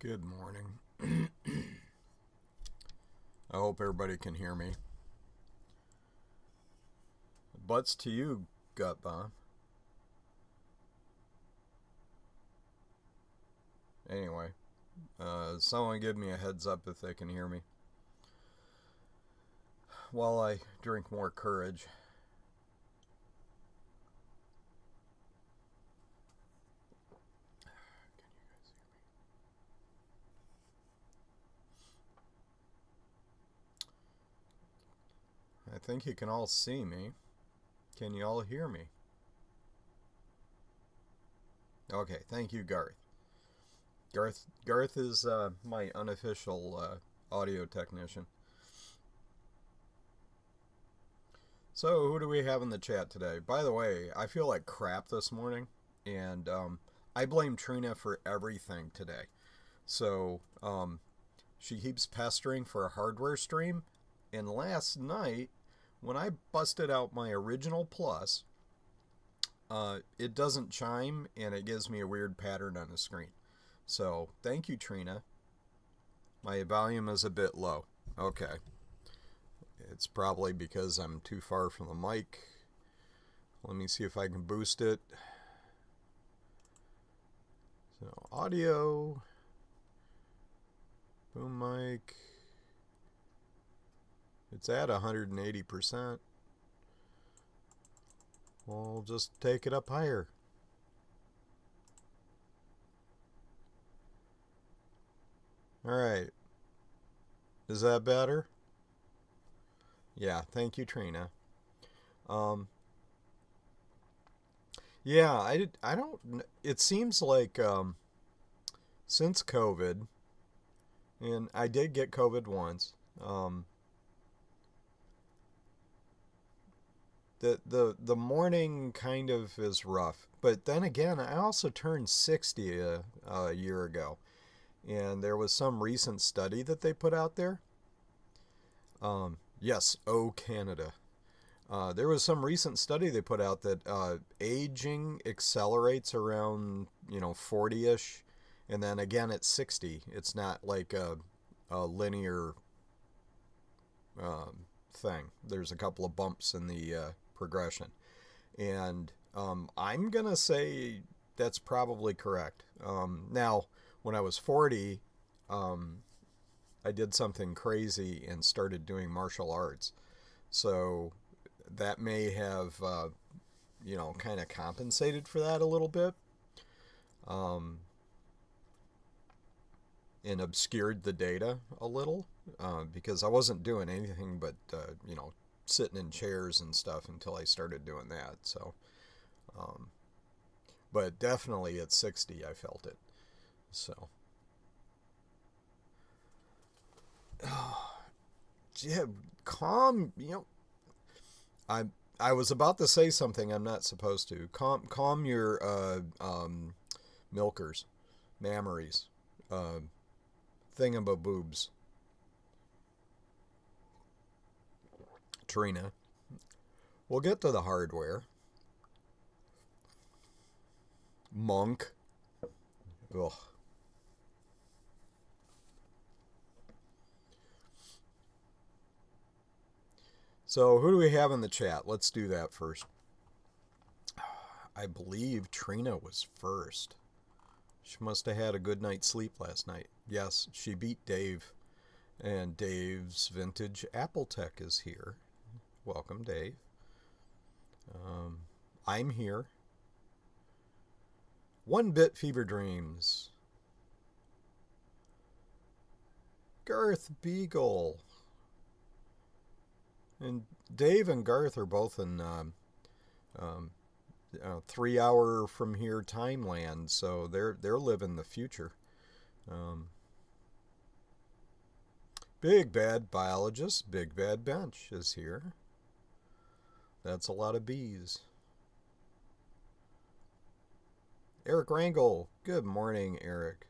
Good morning. I hope everybody can hear me. Butts to you, Gut Bomb. Anyway, someone give me a heads up if they can hear me while I drink more courage. I think you can all see me. Can you all hear me? Okay, thank you, Garth. Garth is my unofficial audio technician. So, who do we have in the chat today? By the way, I feel like crap this morning, and I blame Trina for everything today. So, she keeps pestering for a hardware stream, and last night, when I busted out my original Plus, it doesn't chime, and it gives me a weird pattern on the screen. So, thank you, Trina. My volume is a bit low. Okay. It's probably because I'm too far from the mic. Let me see if I can boost it. So, audio. Boom mic. It's at 180%. We'll just take it up higher. Alright. Is that better? Yeah, thank you, Trina. Yeah, I don't, it seems like, since COVID, and I did get COVID once, the morning kind of is rough. But then again, I also turned 60 a year ago, and there was some recent study that they put out there. Yes, Canada. There was some recent study they put out that aging accelerates around 40ish, and then again at 60. It's not like a linear thing. There's a couple of bumps in the progression, and I'm gonna say that's probably correct. Now, when I was 40, I did something crazy and started doing martial arts, so that may have kind of compensated for that a little bit, and obscured the data a little, because I wasn't doing anything but sitting in chairs and stuff until I started doing that. So, but definitely at 60 I felt it. So, yeah, calm. I was about to say something I'm not supposed to. Calm your milkers, mammaries, thingamaboobs. Trina. We'll get to the hardware. Monk. Ugh. So, who do we have in the chat? Let's do that first. I believe Trina was first. She must have had a good night's sleep last night. Yes, she beat Dave. And Dave's Vintage Apple Tech is here. Welcome, Dave. I'm here. 1-Bit Fever Dreams. Garth Beagle. And Dave and Garth are both in 3 hour from here timeland, so they're living the future. Big Bad Biologist, Big Bad Bench is here. That's a lot of bees. Eric Rangel. Good morning, Eric.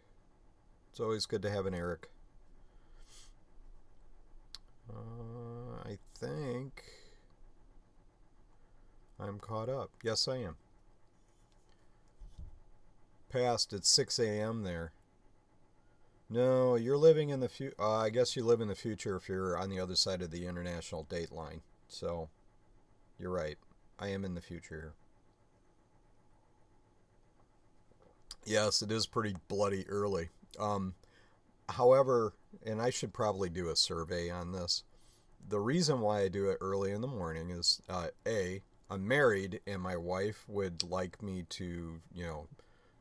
It's always good to have an Eric. I think I'm caught up. Yes, I am. Past, it's 6 a.m. there. No, you're living in the future. I guess you live in the future if you're on the other side of the international date line. So, you're right. I am in the future. Yes, it is pretty bloody early. Um, However, and I should probably do a survey on this. The reason why I do it early in the morning is I'm married and my wife would like me to,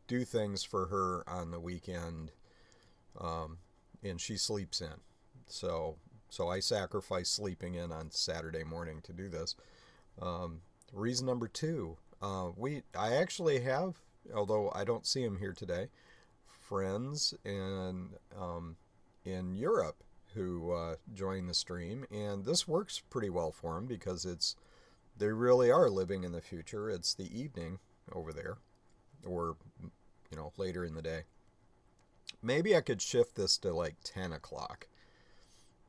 do things for her on the weekend, um, and she sleeps in. So, so I sacrifice sleeping in on Saturday morning to do this. Um, Reason number two, I actually have, although I don't see him here today, friends in Europe who join the stream, and this works pretty well for them because they really are living in the future. It's the evening over there, or later in the day. Maybe I could shift this to like 10 o'clock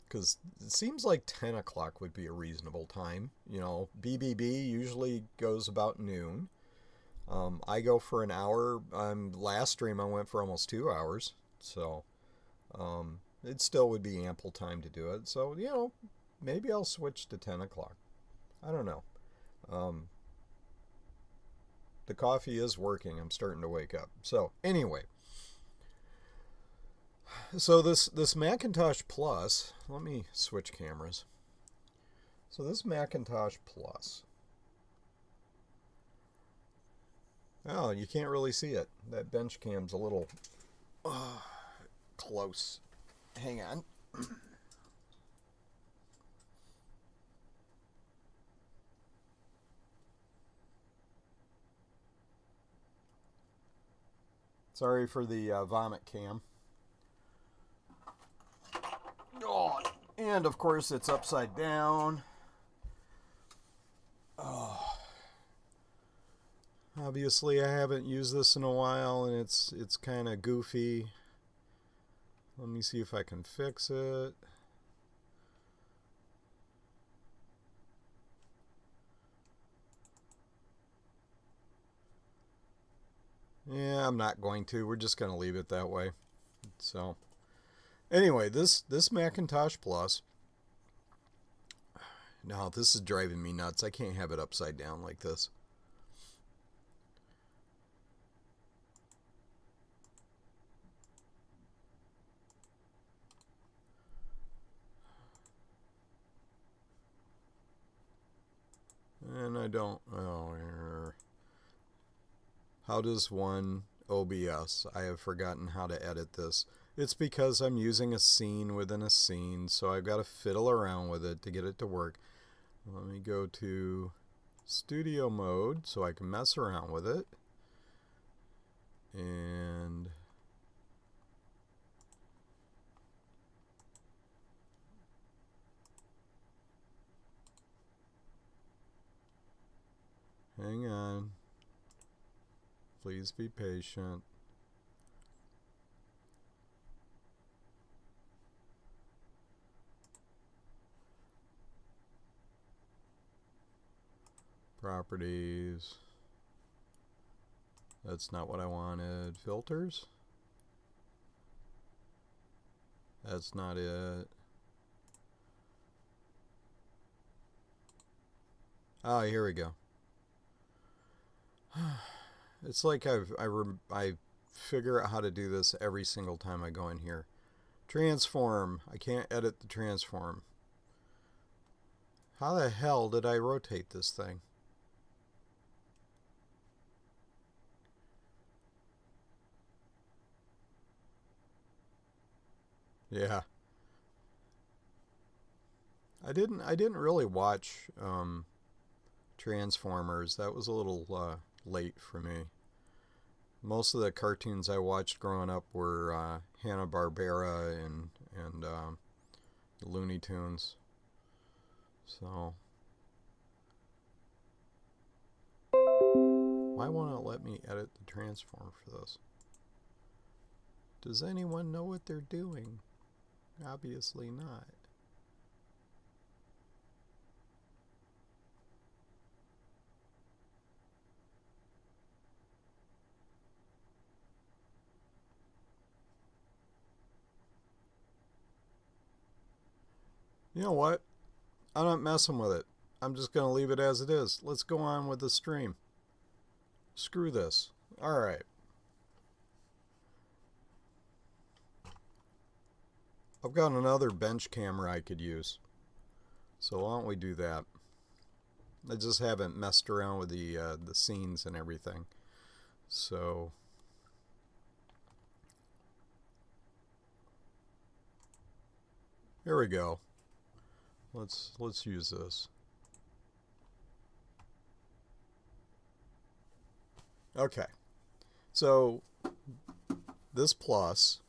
because it seems like 10 o'clock would be a reasonable time. BBB usually goes about noon. I go for an hour. Last stream I went for almost 2 hours, so it still would be ample time to do it. So maybe I'll switch to 10 o'clock. I don't know. Um, the coffee is working. I'm starting to wake up. So anyway, so this Macintosh Plus. Let me switch cameras. So this Macintosh Plus. Oh, you can't really see it. That bench cam's a little close. Hang on. Sorry for the vomit cam. Oh, and of course it's upside down. Oh. Obviously I haven't used this in a while and it's kind of goofy. Let me see if I can fix it. Yeah, I'm not going to. We're just going to leave it that way. So, anyway, this Macintosh Plus. No, this is driving me nuts. I can't have it upside down like this. And I don't. Oh, how does one OBS? I have forgotten how to edit this. It's because I'm using a scene within a scene, so I've got to fiddle around with it to get it to work. Let me go to studio mode so I can mess around with it. And hang on. Please be patient. Properties. That's not what I wanted. Filters. That's not it. Oh, here we go. It's like I figure out how to do this every single time I go in here. Transform. I can't edit the transform. How the hell did I rotate this thing? Yeah. I didn't really watch Transformers. That was a little late for me. Most of the cartoons I watched growing up were Hanna-Barbera and Looney Tunes. So why won't it let me edit the transform for this? Does anyone know what they're doing? Obviously not. You know what? I'm not messing with it. I'm just going to leave it as it is. Let's go on with the stream. Screw this. All right. I've got another bench camera I could use. So why don't we do that? I just haven't messed around with the scenes and everything. So here we go. Let's use this. Okay. So this Plus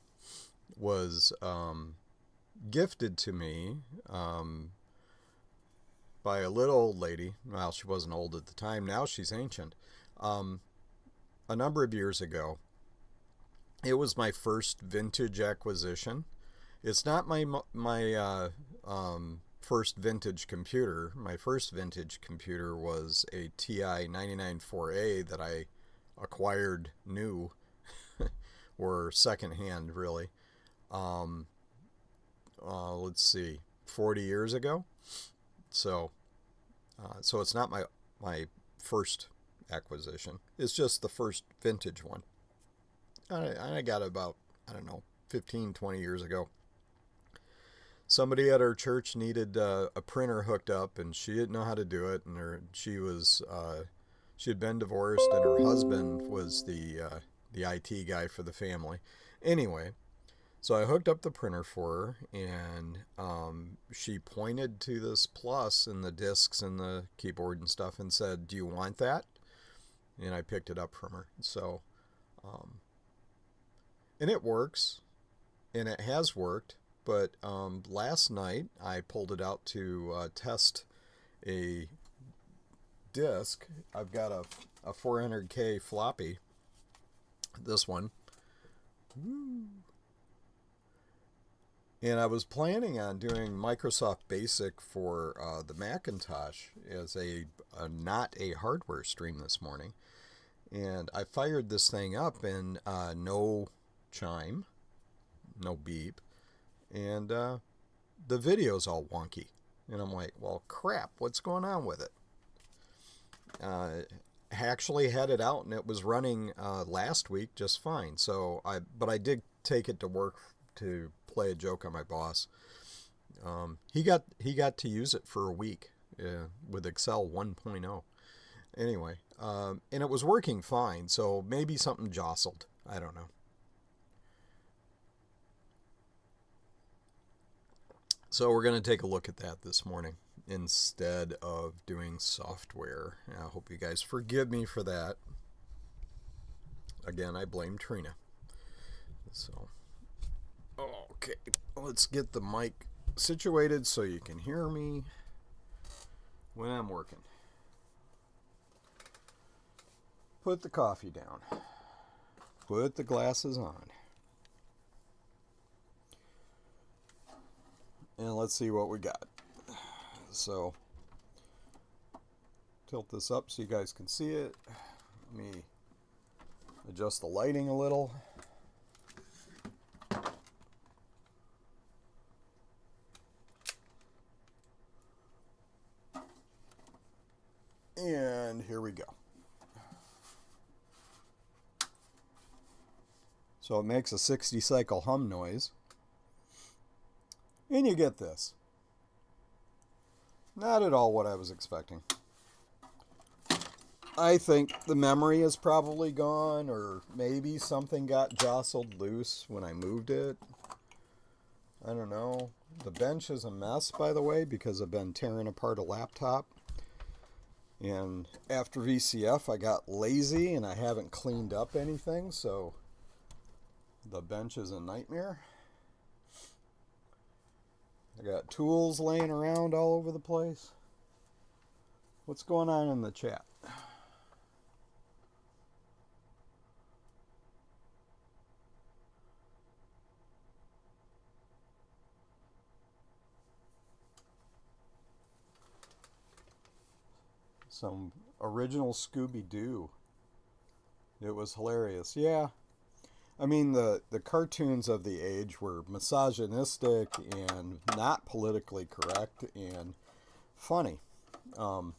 was gifted to me by a little old lady. Well, she wasn't old at the time. Now she's ancient. A number of years ago. It was my first vintage acquisition. It's not my first vintage computer. My first vintage computer was a TI 994A that I acquired new or secondhand, really. Let's see, 40 years ago. So it's not my first acquisition. It's just the first vintage one. I got it about, I don't know, 15, 20 years ago. Somebody at our church needed a printer hooked up, and she didn't know how to do it. And she had been divorced, and her husband was the IT guy for the family. Anyway, so I hooked up the printer for her, and she pointed to this Plus and the discs and the keyboard and stuff and said, "Do you want that?" And I picked it up from her. So, and it works, and it has worked. But last night I pulled it out to test a disc. I've got a 400K floppy. This one. Woo. And I was planning on doing Microsoft Basic for the Macintosh as not a hardware stream this morning. And I fired this thing up, and no chime, no beep, and the video's all wonky. And I'm like, well, crap, what's going on with it? I actually had it out, and it was running last week just fine. But I did take it to work to play a joke on my boss. He got to use it for a week with Excel 1.0. Anyway, and it was working fine, so maybe something jostled. I don't know. So we're going to take a look at that this morning instead of doing software. I hope you guys forgive me for that. Again, I blame Trina. So, okay, let's get the mic situated so you can hear me when I'm working. Put the coffee down. Put the glasses on. And let's see what we got. So, tilt this up so you guys can see it. Let me adjust the lighting a little. And here we go. So it makes a 60 cycle hum noise. And you get this. Not at all what I was expecting. I think the memory is probably gone, or maybe something got jostled loose when I moved it. I don't know. The bench is a mess, by the way, because I've been tearing apart a laptop. And after VCF, I got lazy and I haven't cleaned up anything, so the bench is a nightmare. I got tools laying around all over the place. What's going on in the chat? Some original Scooby-Doo. It was hilarious. Yeah. I mean, the cartoons of the age were misogynistic and not politically correct and funny. Um,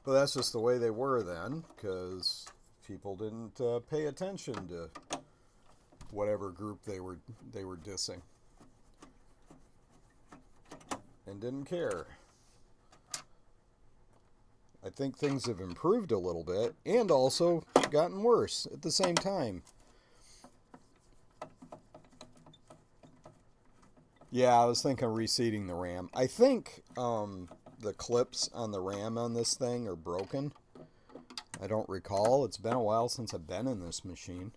but that's just the way they were then, because people didn't pay attention to whatever group they were dissing and didn't care. I think things have improved a little bit and also gotten worse at the same time. Yeah, I was thinking of reseating the RAM. I think the clips on the RAM on this thing are broken. I don't recall. It's been a while since I've been in this machine.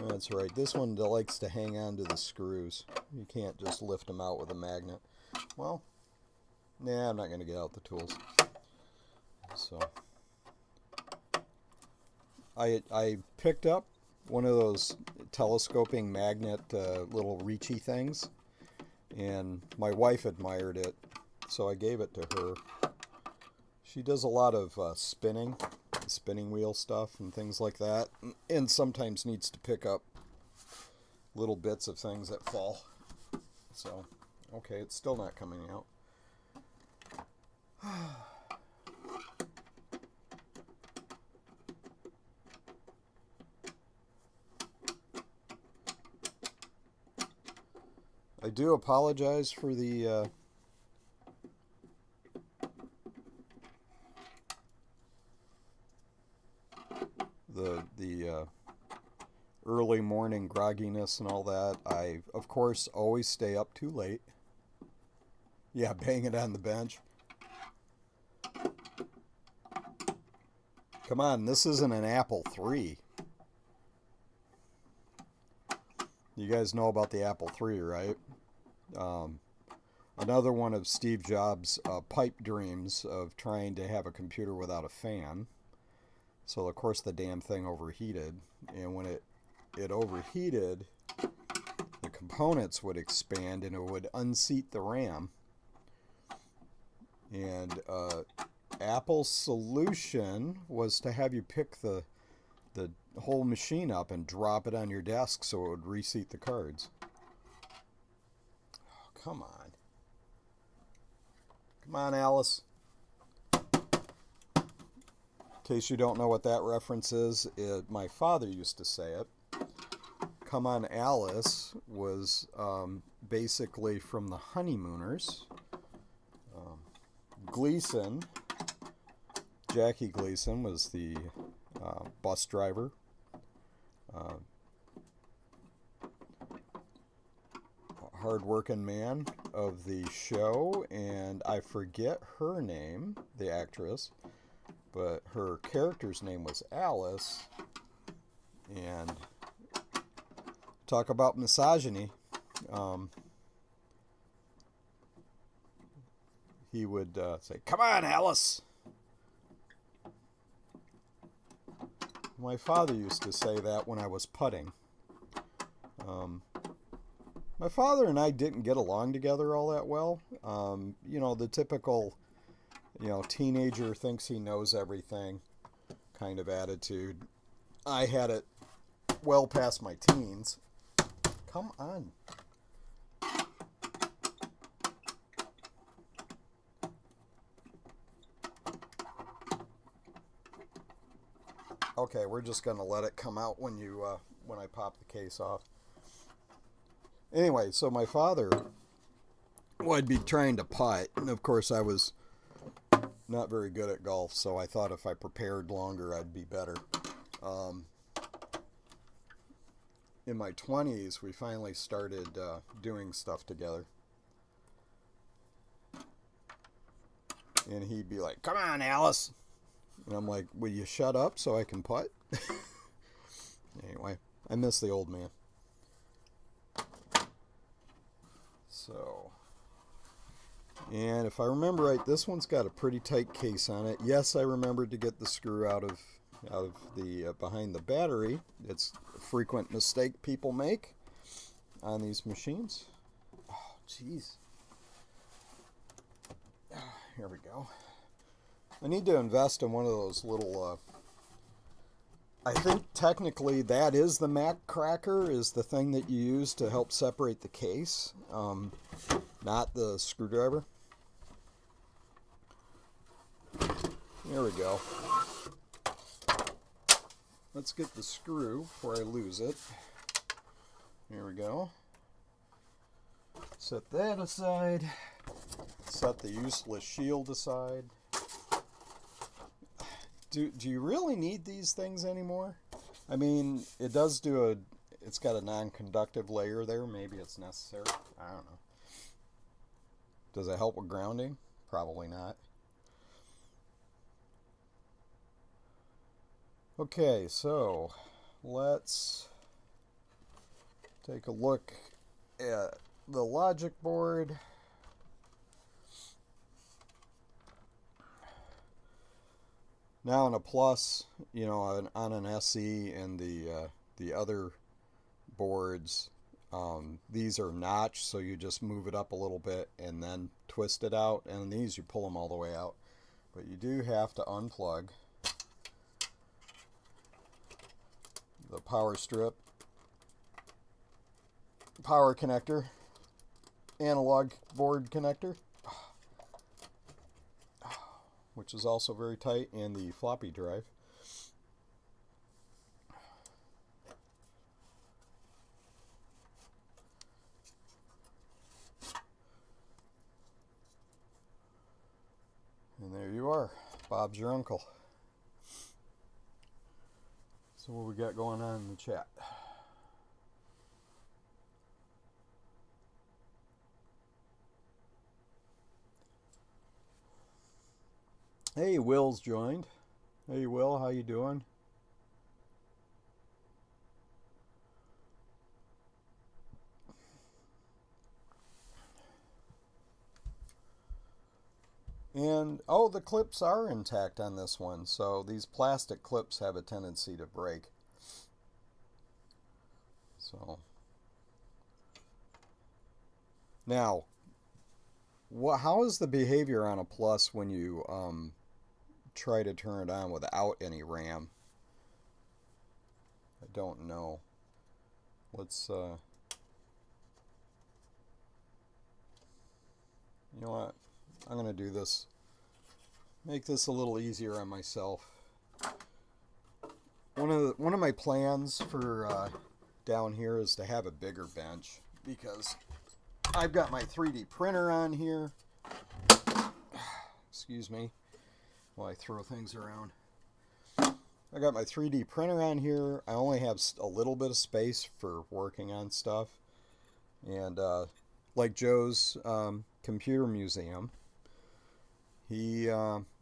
That's right. This one likes to hang on to the screws. You can't just lift them out with a magnet. Well, nah, I'm not going to get out the tools. So, I picked up one of those telescoping magnet little reachy things, and my wife admired it, so I gave it to her. She does a lot of spinning wheel stuff and things like that, and sometimes needs to pick up little bits of things that fall. So, okay, it's still not coming out. I do apologize for the early morning grogginess and all that. I, of course, always stay up too late. Yeah, bang it on the bench. Come on, this isn't an Apple III. You guys know about the Apple III, right? Another one of Steve Jobs' pipe dreams of trying to have a computer without a fan. So, of course, the damn thing overheated. And when it overheated, the components would expand and it would unseat the RAM. And Apple's solution was to have you pick the whole machine up and drop it on your desk so it would reseat the cards. Oh, come on. Come on, Alice. In case you don't know what that reference is, my father used to say it. Come on, Alice was basically from the Honeymooners. Gleason, Jackie Gleason, was the bus driver. Hard-working man of the show, and I forget her name, the actress, but her character's name was Alice. And talk about misogyny. He would say, "Come on, Alice." My father used to say that when I was putting. My father and I didn't get along together all that well. You know, the typical, teenager thinks he knows everything kind of attitude. I had it well past my teens. Come on. Okay, we're just going to let it come out when I pop the case off. Anyway, so my father would be trying to putt, and of course I was not very good at golf, so I thought if I prepared longer I'd be better. In my 20s, we finally started doing stuff together. And he'd be like, "Come on, Alice." And I'm like, "Will you shut up so I can putt?" Anyway, I miss the old man. So, and if I remember right, this one's got a pretty tight case on it. Yes, I remembered to get the screw out of of the behind the battery. It's a frequent mistake people make on these machines. Oh, jeez. Here we go. I need to invest in one of those little, I think technically that is the Mac cracker, is the thing that you use to help separate the case, not the screwdriver. There we go. Let's get the screw before I lose it. Here we go. Set that aside. Set the useless shield aside. Do you really need these things anymore? I mean, it does do it's got a non-conductive layer there. Maybe it's necessary. I don't know. Does it help with grounding? Probably not. Okay, so let's take a look at the logic board. Now on a Plus, you know, on an SE and the other boards, these are notched, so you just move it up a little bit and then twist it out. And these, you pull them all the way out. But you do have to unplug the power strip, power connector, analog board connector, which is also very tight, and the floppy drive. And there you are. Bob's your uncle. So what we got going on in the chat? Hey, Will's joined. Hey, Will, how you doing? And, oh, the clips are intact on this one. So these plastic clips have a tendency to break. So, now, how is the behavior on a Plus when you try to turn it on without any RAM? I don't know. Let's, you know what? I'm going to do this. Make this a little easier on myself. One of my plans for down here is to have a bigger bench, because I've got my 3D printer on here. Excuse me while I throw things around. I got my 3D printer on here. I only have a little bit of space for working on stuff. And like Joe's computer museum, he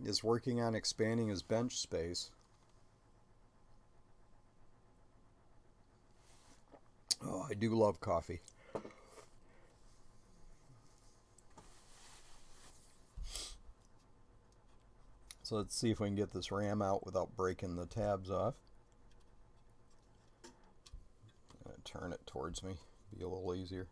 is working on expanding his bench space. Oh, I do love coffee. So let's see if we can get this RAM out without breaking the tabs off. I'm going to turn it towards me, be a little easier.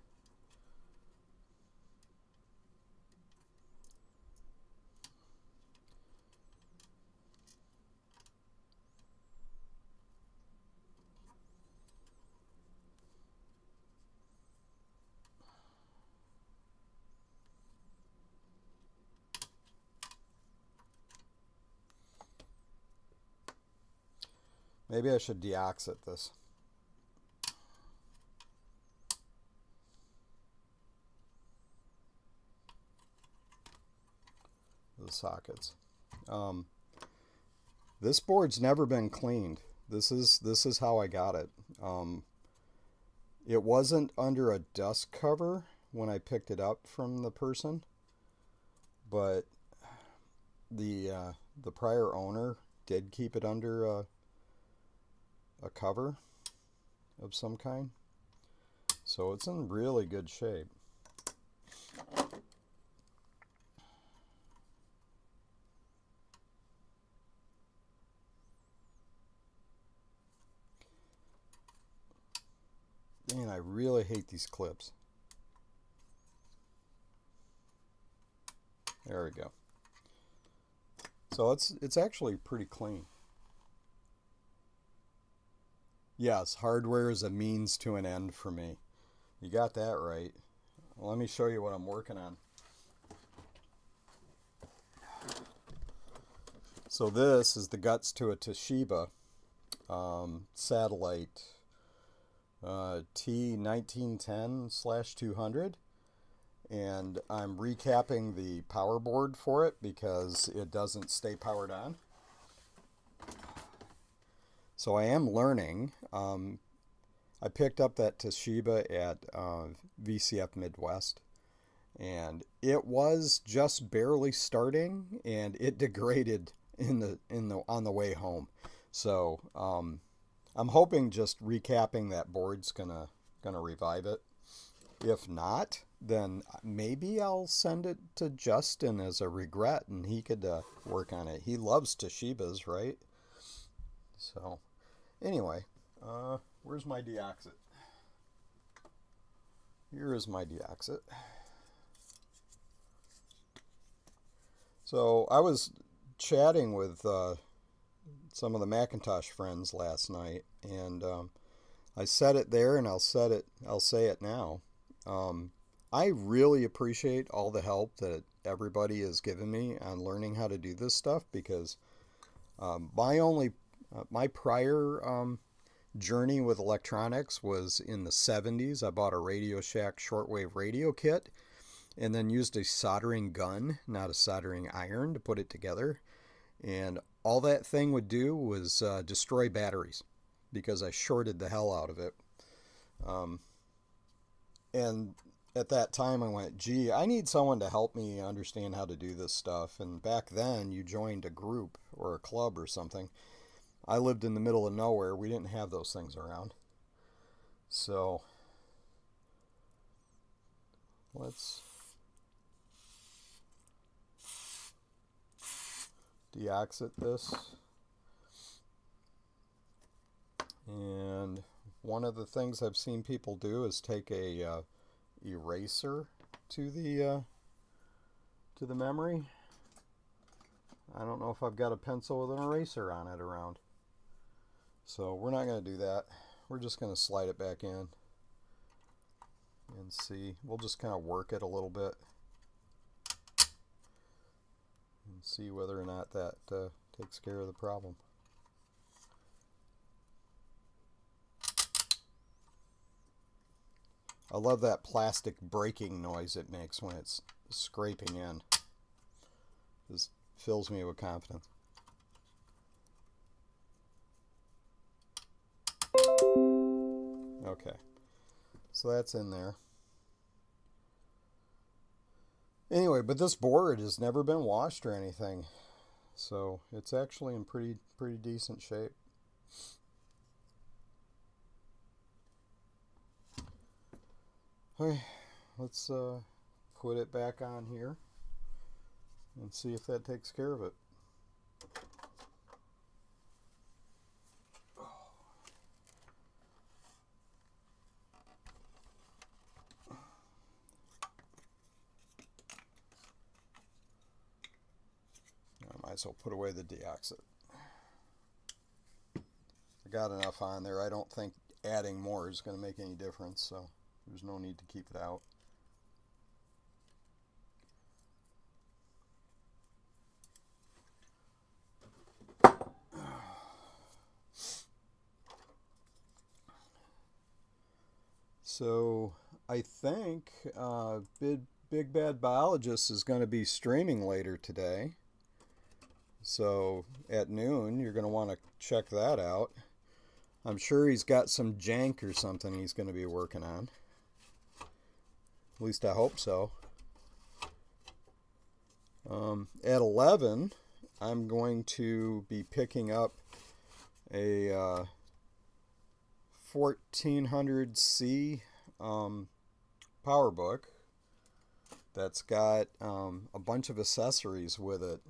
Maybe I should deoxit this. The sockets. This board's never been cleaned. This is how I got it. It wasn't under a dust cover when I picked it up from the person, but the prior owner did keep it under a cover of some kind, so it's in really good shape. Man, I really hate these clips. There we go. So it's actually pretty clean. Yes, hardware is a means to an end for me. You got that right. Well, let me show you what I'm working on. So this is the guts to a Toshiba satellite T1910/200, and I'm recapping the power board for it because it doesn't stay powered on. So I am learning. I picked up that Toshiba at VCF Midwest, and it was just barely starting, and it degraded on the way home. So I'm hoping just recapping that board's gonna revive it. If not, then maybe I'll send it to Justin as a regret, and he could work on it. He loves Toshibas, right? So anyway, where's my deoxit? Here is my deoxit. So I was chatting with some of the Macintosh friends last night, and I said it there, and I'll say it now. I really appreciate all the help that everybody has given me on learning how to do this stuff, because my prior journey with electronics was in the 70s. I bought a Radio Shack shortwave radio kit and then used a soldering gun, not a soldering iron, to put it together. And all that thing would do was destroy batteries because I shorted the hell out of it. And at that time I went, gee, I need someone to help me understand how to do this stuff. And back then you joined a group or a club or something. I lived in the middle of nowhere. We didn't have those things around. So let's deoxit this. And one of the things I've seen people do is take a eraser to the memory. I don't know if I've got a pencil with an eraser on it around. So we're not going to do that. We're just going to slide it back in and see. We'll just kind of work it a little bit and see whether or not that takes care of the problem. I love that plastic breaking noise it makes when it's scraping in. This fills me with confidence. Okay, so that's in there. Anyway, but this board has never been washed or anything, so it's actually in pretty decent shape. Okay, let's put it back on here and see if that takes care of it. I might as well put away the deoxit. I got enough on there. I don't think adding more is going to make any difference, so there's no need to keep it out. So I think Big Bad Biologist is going to be streaming later today. So at noon, you're going to want to check that out. I'm sure he's got some jank or something he's going to be working on. At least I hope so. At 11, I'm going to be picking up a 1400C PowerBook that's got a bunch of accessories with it.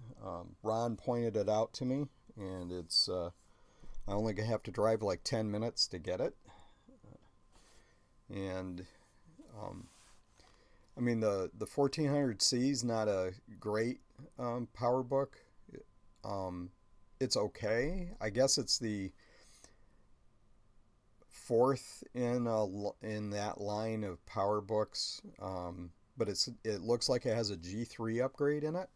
Ron pointed it out to me, and it's I only have to drive like 10 minutes to get it. And I mean, the 1400C is not a great power book. Um, it's okay. I guess it's the fourth in that line of power books, but it looks like it has a G3 upgrade in it,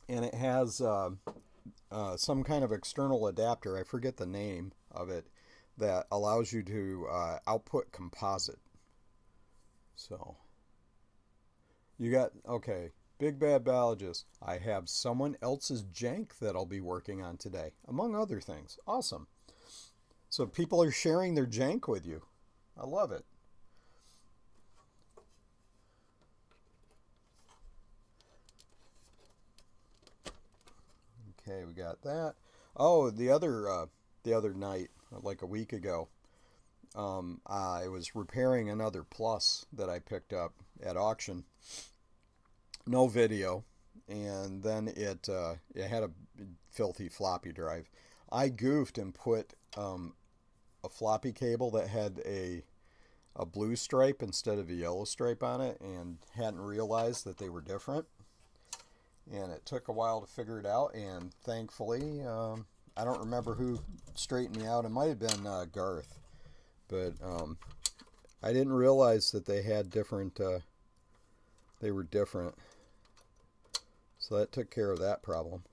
and it has some kind of external adapter. I forget the name of it, that allows you to output composite. So you got, okay, Big Bad Biologist. I have someone else's jank that I'll be working on today, among other things. Awesome. So people are sharing their jank with you. I love it. Okay, we got that. Oh, the other night, like a week ago, I was repairing another Plus that I picked up at auction. No video, and then it had a filthy floppy drive. I goofed and put a floppy cable that had a blue stripe instead of a yellow stripe on it, and hadn't realized that they were different. And it took a while to figure it out, and thankfully, I don't remember who straightened me out. It might have been Garth, but I didn't realize that they had different. They were different, so that took care of that problem.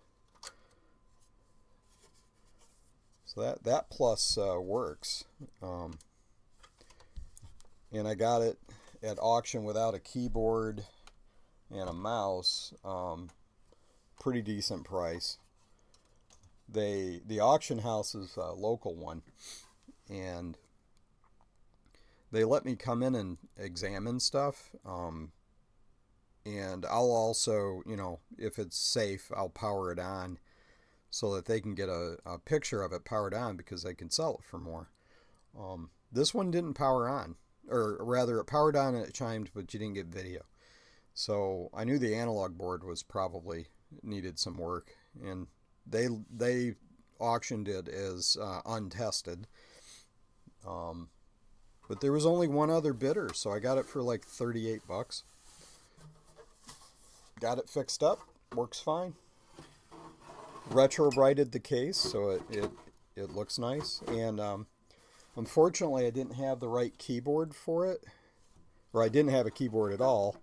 So that Plus works, and I got it at auction without a keyboard and a mouse. Pretty decent price. The auction house is a local one, and they let me come in and examine stuff. And I'll also, if it's safe, I'll power it on so that they can get a picture of it powered on, because they can sell it for more. This one didn't power on, or rather it powered on and it chimed, but you didn't get video. So I knew the analog board was probably needed some work, and they auctioned it as untested. But there was only one other bidder, so I got it for like $38. Got it fixed up, works fine. Retro brighted the case, so it looks nice. And unfortunately, I didn't have the right keyboard for it, or I didn't have a keyboard at all.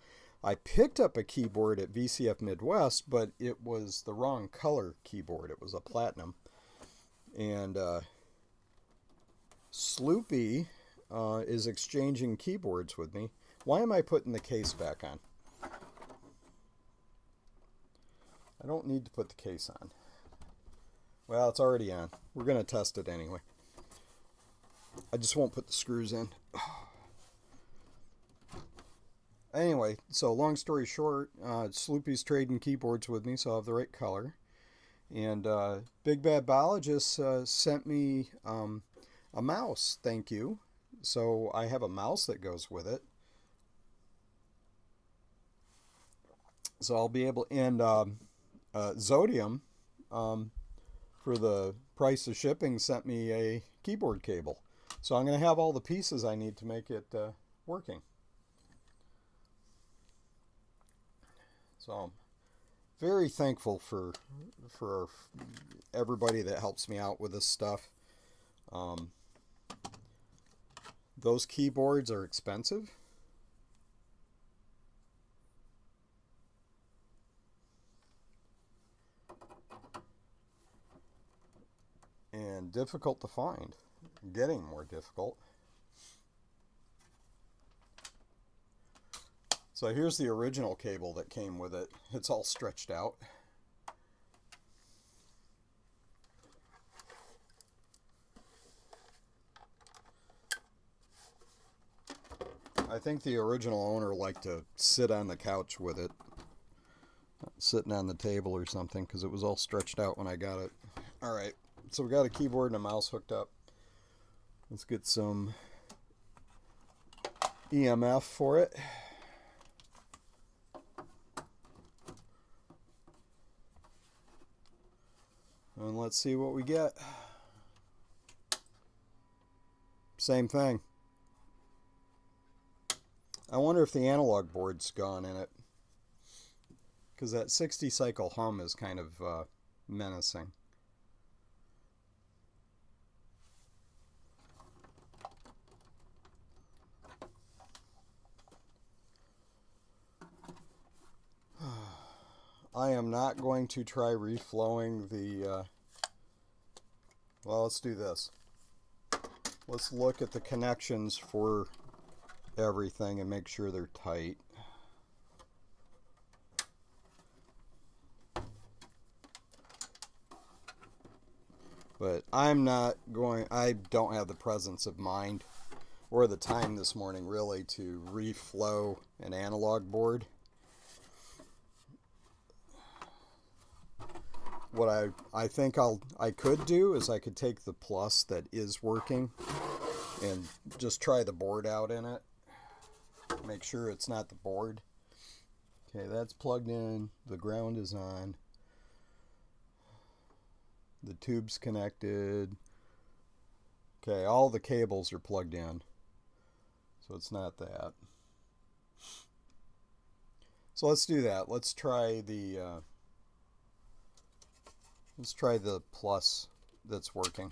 I picked up a keyboard at VCF Midwest, but it was the wrong color keyboard. It was a platinum. And Sloopy is exchanging keyboards with me. Why am I putting the case back on? I don't need to put the case on. Well, it's already on. We're going to test it anyway. I just won't put the screws in. Anyway, so long story short, Sloopy's trading keyboards with me, so I have the right color. And Big Bad Biologist sent me a mouse, thank you. So I have a mouse that goes with it. So I'll be able, and Zodium, for the price of shipping, sent me a keyboard cable. So I'm going to have all the pieces I need to make it working. So I'm very thankful for everybody that helps me out with this stuff. Those keyboards are expensive. And difficult to find. Getting more difficult. So here's the original cable that came with it. It's all stretched out. I think the original owner liked to sit on the couch with it, sitting on the table or something, because it was all stretched out when I got it. Alright, so we got a keyboard and a mouse hooked up. Let's get some EMF for it. And let's see what we get. same thing. I wonder if the analog board's gone in it. Because that 60 cycle hum is kind of menacing. I am not going to try reflowing the... well, let's do this. Let's look at the connections for everything and make sure they're tight. But I'm not going... I don't have the presence of mind or the time this morning, really, to reflow an analog board. What I think I could do is I could take the Plus that is working and just try the board out in it. Make sure it's not the board. Okay, that's plugged in. The ground is on. The tube's connected. Okay, all the cables are plugged in. So it's not that. So let's do that. Let's try the Plus that's working.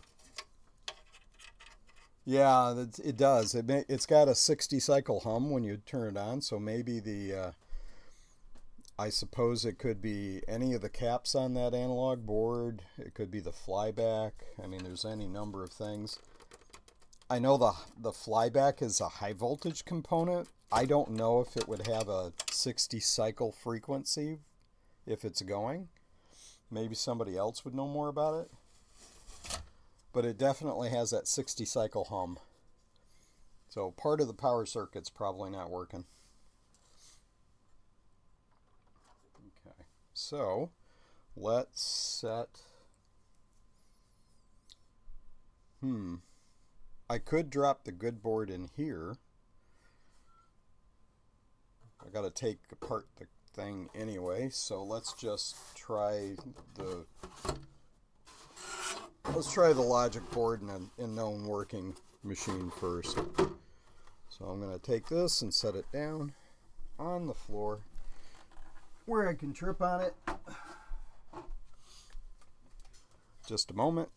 Yeah, it does. It's got a 60 cycle hum when you turn it on, so maybe the I suppose it could be any of the caps on that analog board. It could be the flyback. I mean, there's any number of things. I know the flyback is a high voltage component. I don't know if it would have a 60 cycle frequency if it's going. Maybe somebody else would know more about it. But it definitely has that 60 cycle hum. So part of the power circuit's probably not working. Okay, so let's set... I could drop the good board in here. I gotta take apart the thing anyway, so let's just try the logic board in a known working machine first. So I'm going to take this and set it down on the floor where I can trip on it. Just a moment.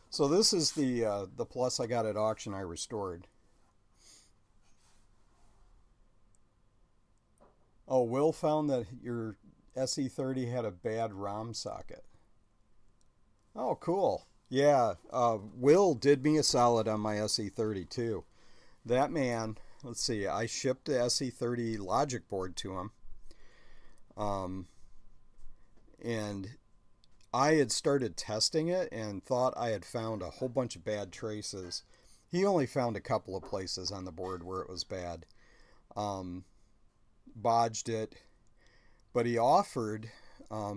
So this is the Plus I got at auction I restored. Oh, Will found that your SE30 had a bad ROM socket. Oh, cool. Yeah, Will did me a solid on my SE30 too. That man, let's see, I shipped the SE30 logic board to him. And I had started testing it and thought I had found a whole bunch of bad traces. He only found a couple of places on the board where it was bad. Bodged it. But he offered,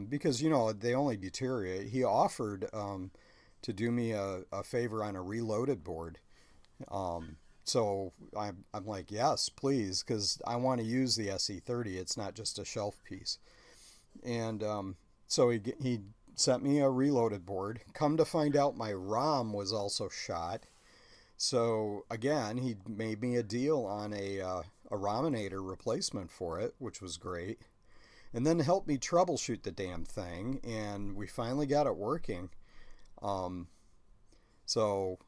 because, you know, they only deteriorate, he offered to do me a favor on a reloaded board. So I'm like, yes, please, because I want to use the SE30. It's not just a shelf piece. And so he sent me a reloaded board. Come to find out, my ROM was also shot. So again, he made me a deal on a ROMinator replacement for it, which was great. And then helped me troubleshoot the damn thing, and we finally got it working. So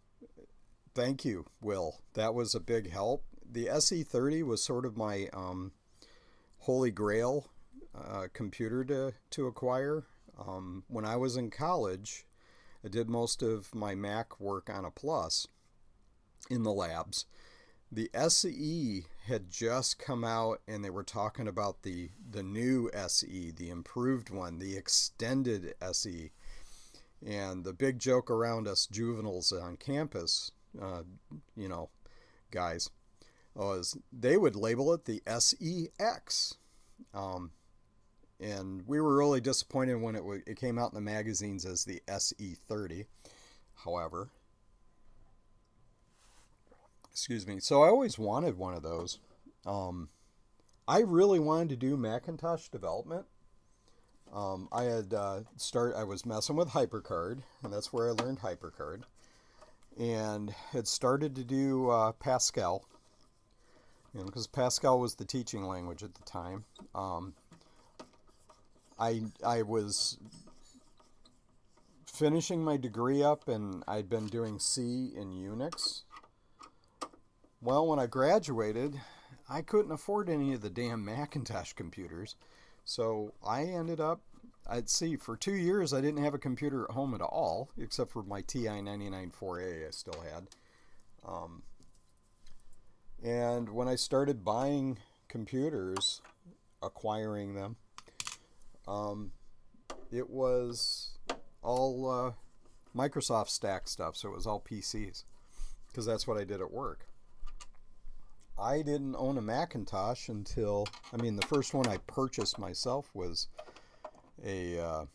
thank you, Will. That was a big help. The SE30 was sort of my holy grail computer to acquire. When I was in college, I did most of my Mac work on a Plus in the labs. The SE had just come out, and they were talking about the new SE, the improved one, the extended SE. And the big joke around us juveniles on campus, you know, guys, was they would label it the SEX. And we were really disappointed when it came out in the magazines as the SE30. However, Excuse me. So I always wanted one of those. I really wanted to do Macintosh development. I had I was messing with HyperCard, and that's where I learned HyperCard, and had started to do Pascal, because Pascal was the teaching language at the time. I was finishing my degree up, and I'd been doing C in Unix. Well, when I graduated, I couldn't afford any of the damn Macintosh computers. So I ended up, for 2 years I didn't have a computer at home at all, except for my TI-99-4A I still had. And when I started buying computers, acquiring them, it was all Microsoft stack stuff, so it was all PCs, because that's what I did at work. I didn't own a Macintosh until, the first one I purchased myself was a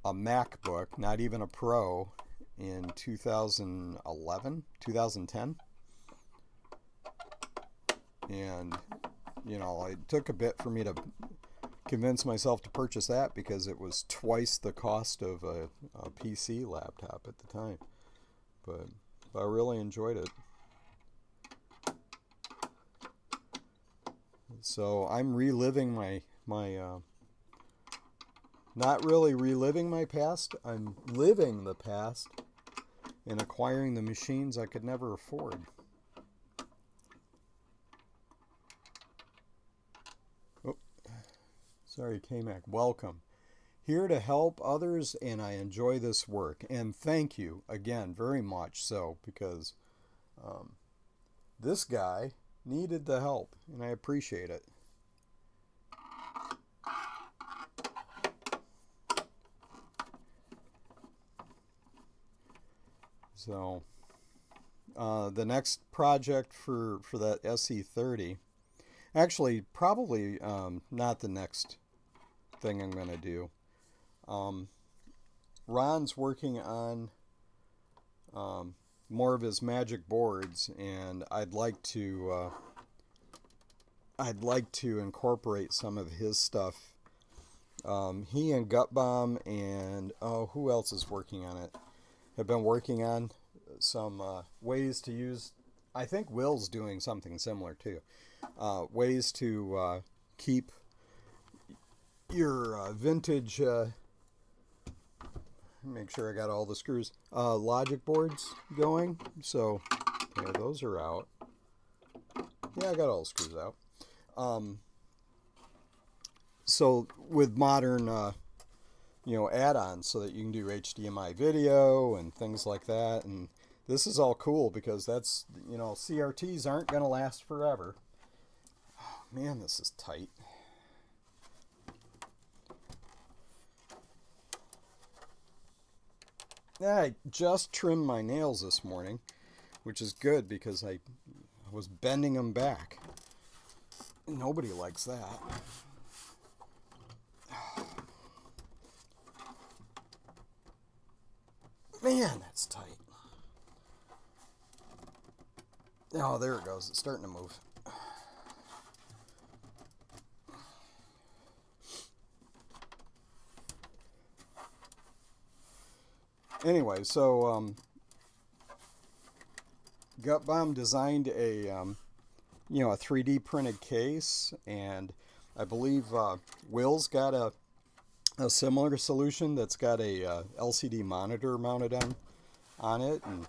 MacBook, not even a Pro, in 2011, 2010. And, it took a bit for me to convince myself to purchase that, because it was twice the cost of a PC laptop at the time. But I really enjoyed it. So I'm reliving my not really reliving my past, I'm living the past and acquiring the machines I could never afford. Oh, sorry, K-Mac. Welcome. Here to help others, and I enjoy this work. And thank you again very much so, because this guy needed the help, and I appreciate it. So the next project for that SE30, actually probably not the next thing I'm going to do. Ron's working on more of his magic boards, and I'd like to incorporate some of his stuff. He and Gutbomb and who else is working on it? Have been working on some ways to use. I think Will's doing something similar too. Ways to keep your vintage. Make sure I got all the screws. Logic boards going. So, yeah, those are out. Yeah, I got all the screws out. So with modern, add-ons, so that you can do HDMI video and things like that. And this is all cool, because that's, CRTs aren't going to last forever. Oh, man, this is tight. I just trimmed my nails this morning, which is good, because I was bending them back. Nobody likes that. Man, that's tight. Oh, there it goes. It's starting to move. Anyway, so Gutbomb designed a a 3D printed case, and I believe Will's got a similar solution that's got a LCD monitor mounted on it. And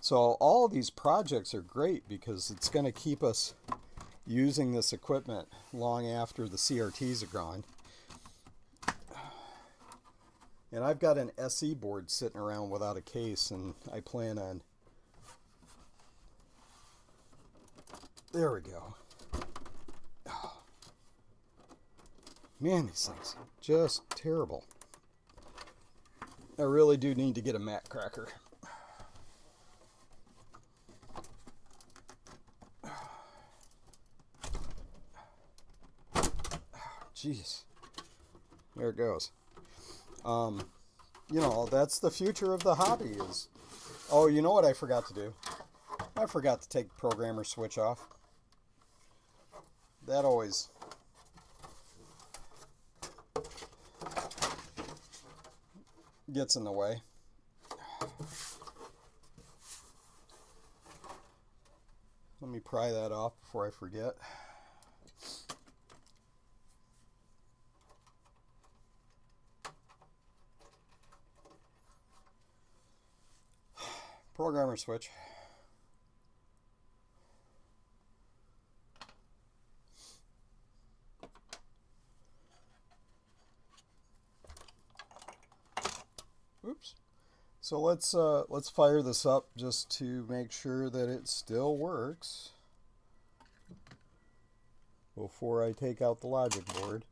so all of these projects are great, because it's going to keep us using this equipment long after the CRTs are gone. And I've got an SE board sitting around without a case, and I plan on... There we go. Oh. Man, these things are just terrible. I really do need to get a Mac cracker. Jeez. There it goes. That's the future of the hobby is... Oh, you know what I forgot to do? I forgot to take the programmer switch off. That always gets in the way. Let me pry that off before I forget. Programmer switch. Oops. So let's fire this up just to make sure that it still works before I take out the logic board.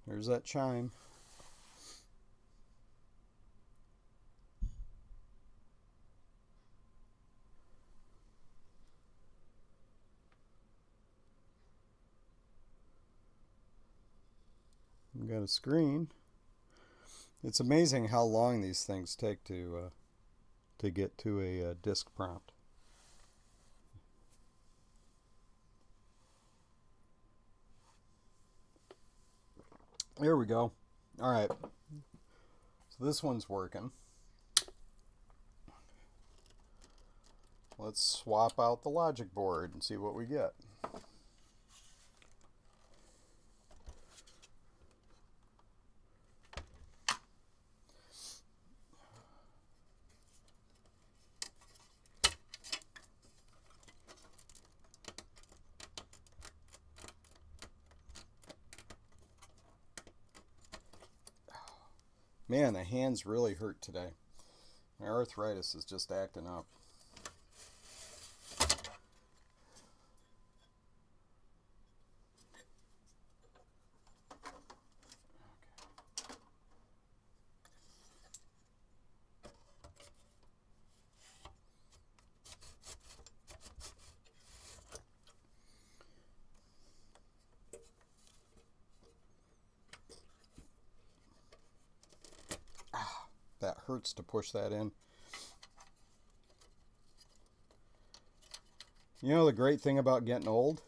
There's that chime. We've got a screen. It's amazing how long these things take to get to a disk prompt. There we go. All right. So this one's working. Let's swap out the logic board and see what we get. Man, the hands really hurt today. My arthritis is just acting up. That hurts to push that in. You know the great thing about getting old?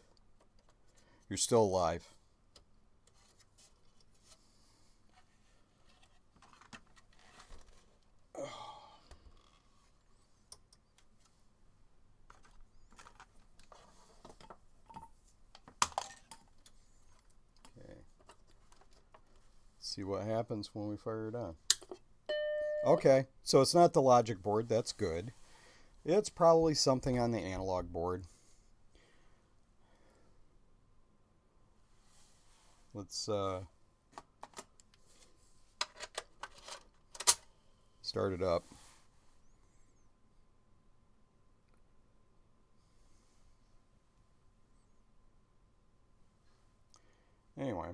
You're still alive. Okay. See what happens when we fire it on. Okay, so it's not the logic board. That's good. It's probably something on the analog board. Let's start it up. Anyway.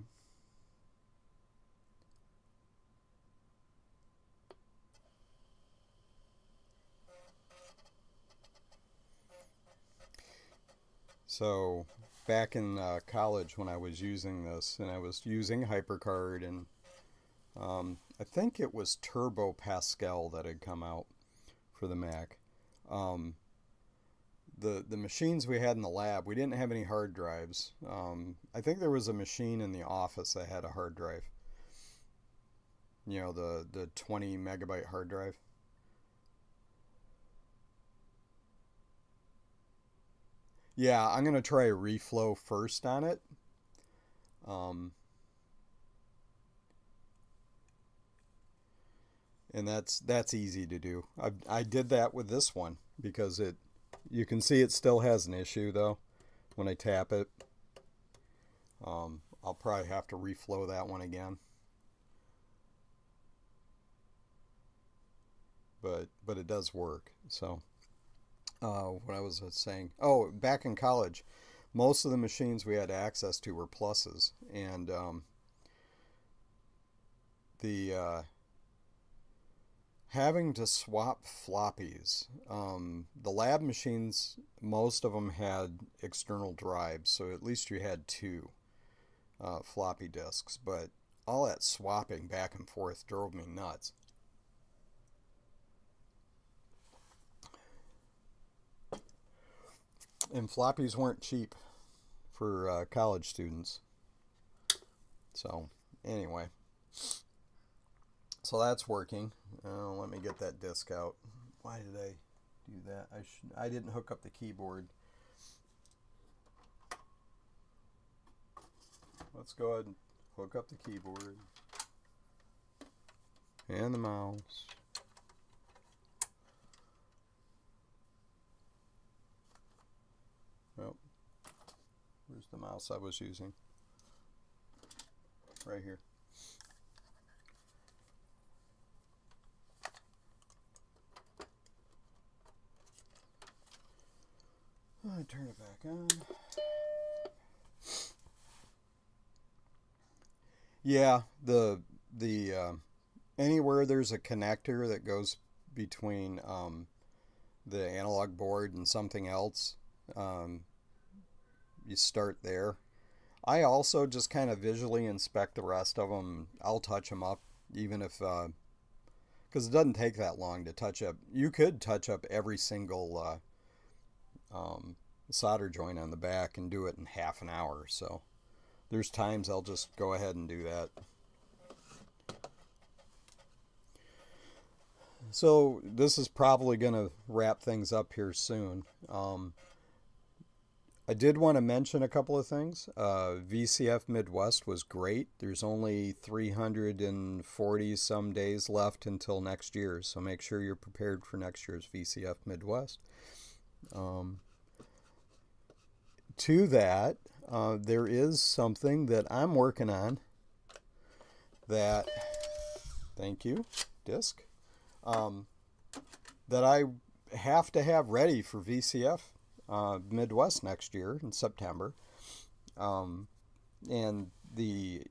So back in college when I was using this, and I was using HyperCard, and I think it was Turbo Pascal that had come out for the Mac. The machines we had in the lab, we didn't have any hard drives. I think there was a machine in the office that had a hard drive. You know, the 20 megabyte hard drive. Yeah, I'm going to try a reflow first on it. And that's easy to do. I did that with this one because you can see it still has an issue though when I tap it. I'll probably have to reflow that one again. But it does work. So what I was saying, oh, back in college, most of the machines we had access to were pluses, and the having to swap floppies. The lab machines, most of them had external drives, so at least you had two floppy disks, but all that swapping back and forth drove me nuts. And floppies weren't cheap for college students. So, anyway. So that's working. Let me get that disc out. Why did I do that? I didn't hook up the keyboard. Let's go ahead and hook up the keyboard. And the mouse. Oh, where's the mouse I was using? Right here. I turn it back on. Yeah, the anywhere there's a connector that goes between the analog board and something else, you start there. I also just kind of visually inspect the rest of them. I'll touch them up, even if because it doesn't take that long to touch up. You could touch up every single solder joint on the back and do it in half an hour. So there's times I'll just go ahead and do that. So this is probably going to wrap things up here soon. I did want to mention a couple of things. VCF Midwest was great. There's only 340 some days left until next year, so make sure you're prepared for next year's VCF Midwest. To that, there is something that I'm working on that, thank you, disc, that I have to have ready for VCF Midwest next year in September. And the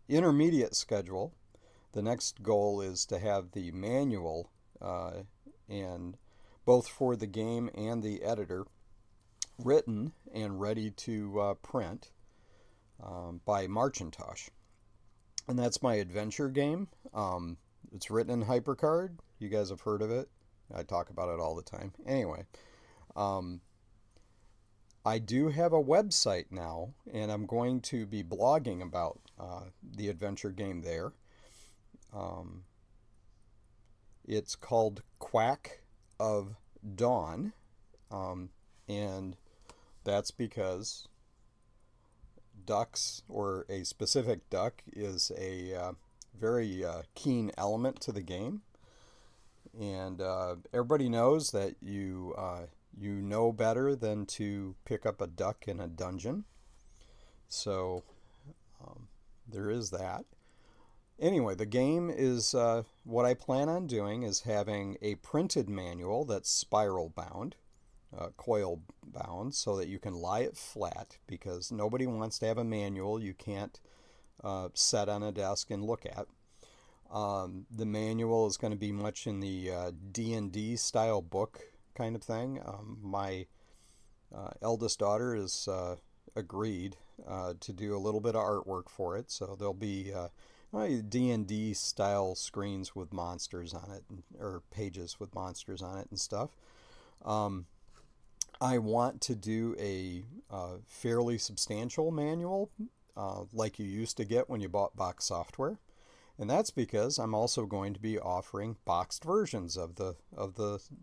intermediate schedule, the next goal is to have the manual and both for the game and the editor written and ready to print by Macintosh. And that's my adventure game. It's written in HyperCard. You guys have heard of it. I talk about it all the time. Anyway, I do have a website now, and I'm going to be blogging about the adventure game there. It's called Quack of Dawn, and that's because ducks, or a specific duck, is a very keen element to the game. And everybody knows that you know better than to pick up a duck in a dungeon. So there is that. Anyway, the game is, what I plan on doing is having a printed manual that's spiral bound, coil bound, so that you can lie it flat, because nobody wants to have a manual you can't set on a desk and look at. The manual is going to be much in the D&D style book kind of thing. My eldest daughter has agreed to do a little bit of artwork for it, so there'll be D&D style screens with monsters on it, or pages with monsters on it and stuff. I want to do a fairly substantial manual like you used to get when you bought box software. And that's because I'm also going to be offering boxed versions of the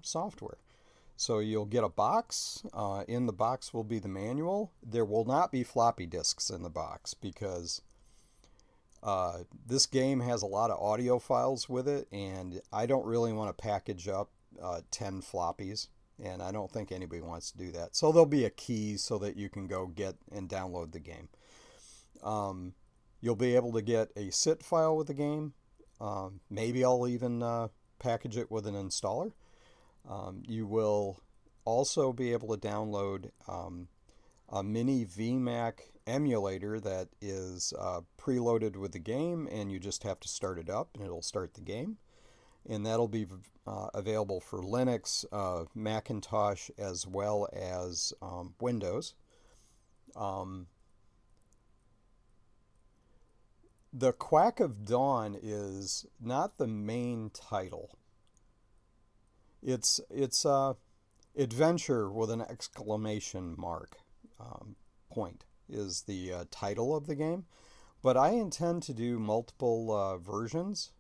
software. So you'll get a box. In the box will be the manual. There will not be floppy disks in the box, because this game has a lot of audio files with it, and I don't really want to package up 10 floppies, and I don't think anybody wants to do that. So there'll be a key so that you can go get and download the game. You'll be able to get a sit file with the game. Maybe I'll even package it with an installer. You will also be able to download a mini VMAC emulator that is preloaded with the game, and you just have to start it up and it'll start the game. and that'll be available for Linux, Macintosh, as well as Windows. The Quack of Dawn is not the main title. It's adventure with an exclamation mark point is the title of the game, but I intend to do multiple versions.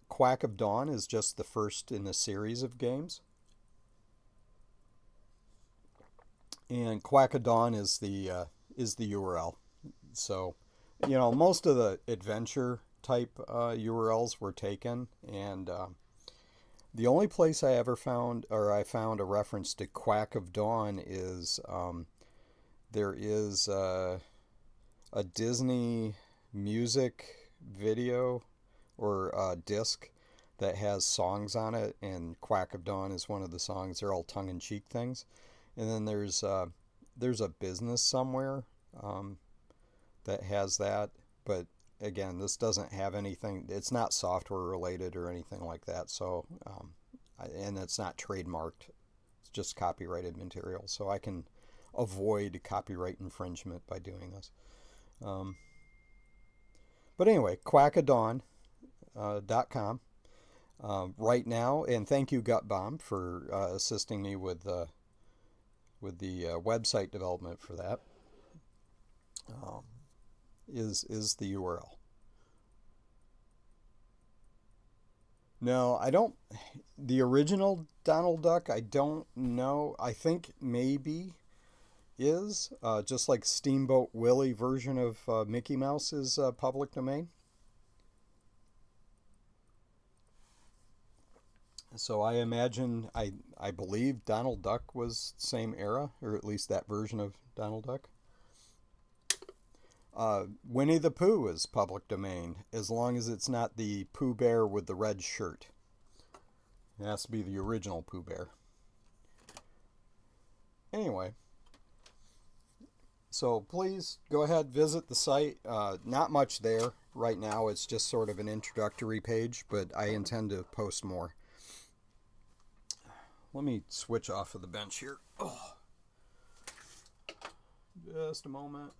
Quack of Dawn is just the first in a series of games, and Quack of Dawn is the URL. So, most of the adventure type URLs were taken, and the only place I ever found, or I found a reference to Quack of Dawn is there is a Disney music video or disc that has songs on it, and Quack of Dawn is one of the songs. They're all tongue-in-cheek things. And then there's a business somewhere that has that, but again, this doesn't have anything. It's not software related or anything like that. So, and it's not trademarked. It's just copyrighted material. So I can avoid copyright infringement by doing this. But anyway, quackadawn.com right now, and thank you Gutbomb for assisting me with the website development for that. Is the URL. No, I don't. The original Donald Duck, I don't know. I think maybe is just like Steamboat Willie version of Mickey Mouse is public domain. So I imagine, I believe Donald Duck was same era, or at least that version of Donald Duck. Winnie the Pooh is public domain, as long as it's not the Pooh Bear with the red shirt. It has to be the original Pooh Bear. Anyway, so please go ahead, visit the site. Not much there right now. It's just sort of an introductory page, but I intend to post more. Let me switch off of the bench here. Oh. Just a moment.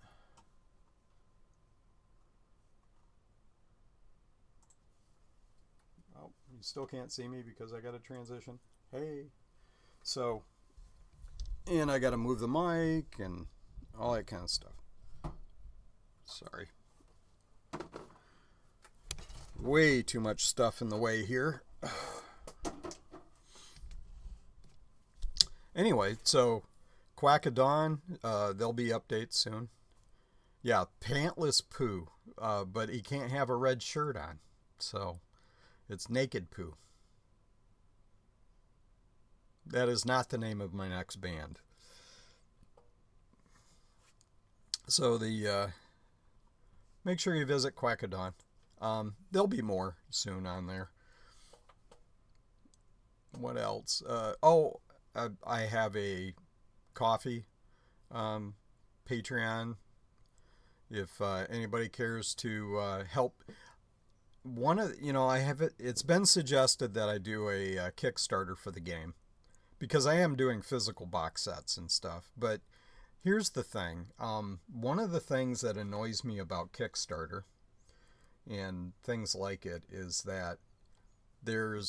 Oh, you still can't see me because I got a transition. Hey. So, and I got to move the mic and all that kind of stuff. Sorry. Way too much stuff in the way here. Anyway, so Quack of Dawn, there'll be updates soon. Yeah, Pantless Pooh, but he can't have a red shirt on, so it's Naked Pooh. That is not the name of my next band. So make sure you visit Quack of Dawn. There'll be more soon on there. What else? I have a coffee Patreon. If anybody cares to help, it's been suggested that I do a Kickstarter for the game, because I am doing physical box sets and stuff. But here's the thing. One of the things that annoys me about Kickstarter and things like it is that there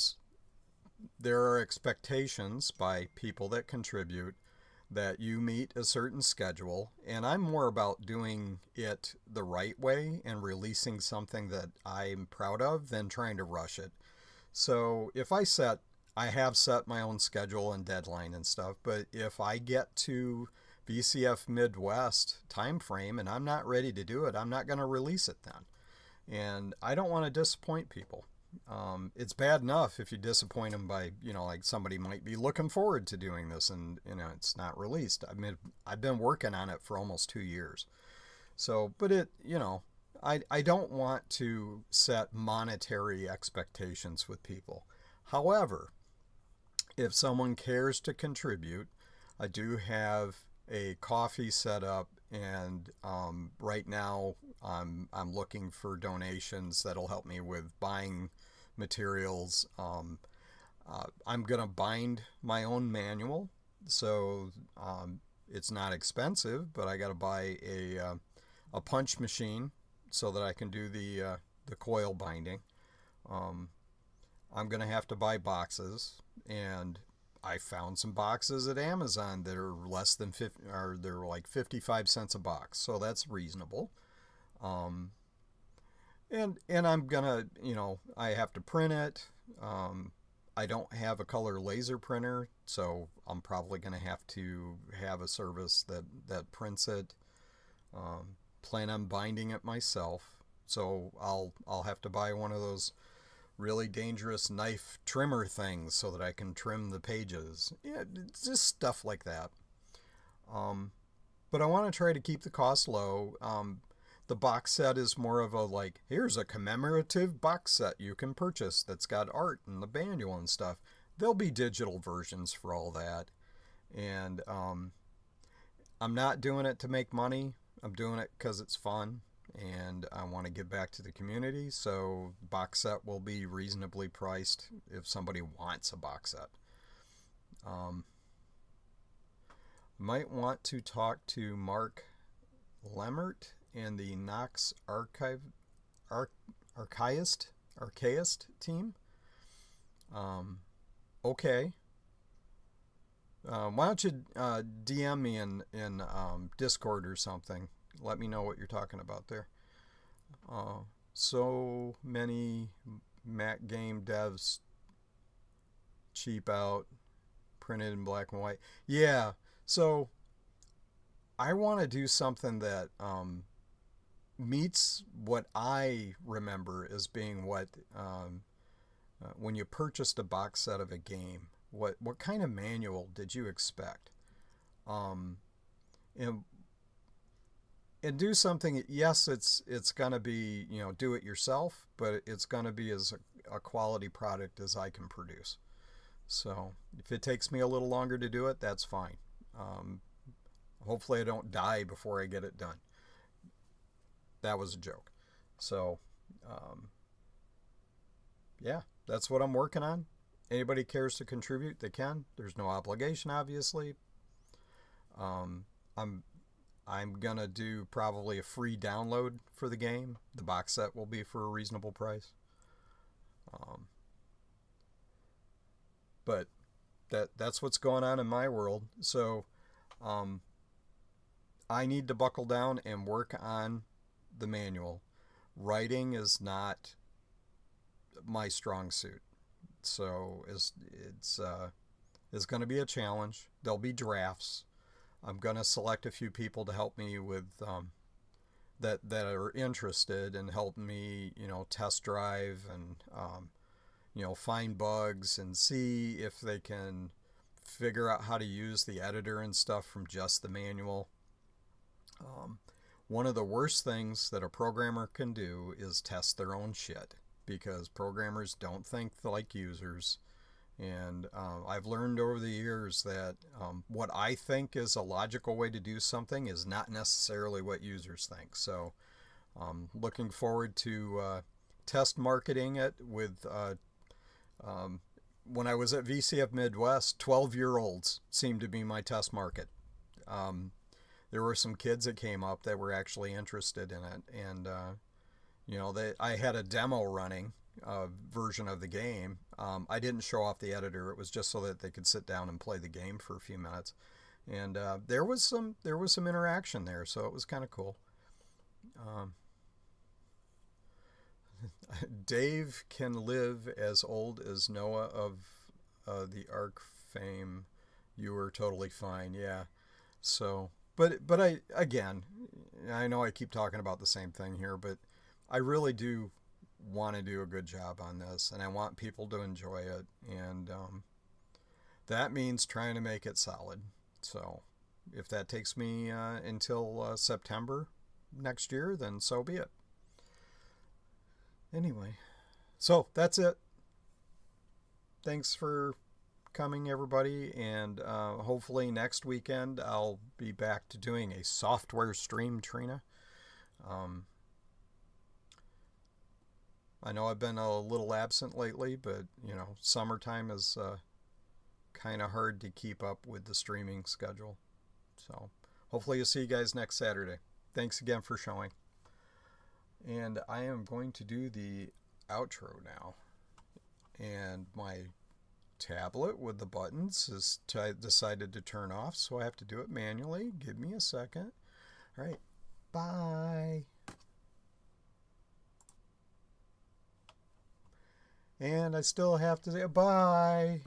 are expectations by people that contribute that you meet a certain schedule, and I'm more about doing it the right way and releasing something that I'm proud of than trying to rush it. So if I have set my own schedule and deadline and stuff, but if I get to VCF Midwest time frame and I'm not ready to do it, I'm not going to release it then. And I don't want to disappoint people. It's bad enough if you disappoint them by, like somebody might be looking forward to doing this and, it's not released. I mean, I've been working on it for almost 2 years. So, but I don't want to set monetary expectations with people. However, if someone cares to contribute, I do have a coffee set up, and right now I'm looking for donations that'll help me with buying materials. I'm going to bind my own manual, so it's not expensive, but I got to buy a punch machine so that I can do the coil binding. I'm going to have to buy boxes, and I found some boxes at Amazon that are less than 50, or they're like 55 cents a box, so that's reasonable. And I'm gonna, I have to print it. I don't have a color laser printer, so I'm probably gonna have to have a service that prints it. Plan on binding it myself, so I'll have to buy one of those really dangerous knife trimmer things so that I can trim the pages. Yeah, it's just stuff like that. But I want to try to keep the cost low. The box set is more of a like, here's a commemorative box set you can purchase that's got art and the manual and stuff. There'll be digital versions for all that. And I'm not doing it to make money. I'm doing it because it's fun and I want to give back to the community. So box set will be reasonably priced if somebody wants a box set. Might want to talk to Mark Lemmert and the Knox Archaist team. Okay. Why don't you DM me in Discord or something? Let me know what you're talking about there. So many Mac game devs cheap out, printed in black and white. Yeah, so I want to do something that meets what I remember as being what when you purchased a box set of a game. What kind of manual did you expect? And do something. Yes, it's gonna be do it yourself, but it's gonna be as a quality product as I can produce. So if it takes me a little longer to do it, that's fine. Hopefully I don't die before I get it done. That was a joke. So yeah, that's what I'm working on. Anybody cares to contribute, they can. There's no obligation, obviously. I'm gonna do probably a free download for the game. The box set will be for a reasonable price. But that's what's going on in my world. So I need to buckle down and work on the manual. Writing is not my strong suit. So it's going to be a challenge. There'll be drafts. I'm going to select a few people to help me with that are interested and help me, test drive and find bugs and see if they can figure out how to use the editor and stuff from just the manual. One of the worst things that a programmer can do is test their own shit, because programmers don't think like users. And I've learned over the years that what I think is a logical way to do something is not necessarily what users think. So looking forward to test marketing it with when I was at VCF Midwest, 12-year-olds seemed to be my test market. There were some kids that came up that were actually interested in it, and I had a demo running version of the game. I didn't show off the editor. It was just so that they could sit down and play the game for a few minutes, and there was some interaction there, so it was kind of cool. Dave can live as old as Noah of the Ark fame. You were totally fine, yeah. So, but I know I keep talking about the same thing here, but I really do want to do a good job on this, and I want people to enjoy it, and that means trying to make it solid. So, if that takes me until September next year, then so be it. Anyway, so that's it. Thanks for coming, everybody, and hopefully next weekend I'll be back to doing a software stream, Trina. I know I've been a little absent lately, but you know, summertime is kind of hard to keep up with the streaming schedule. So hopefully you'll see you guys next Saturday. Thanks again for showing. And I am going to do the outro now. And my tablet with the buttons is decided to turn off, so I have to do it manually. Give me a second. All right, bye. And I still have to say bye.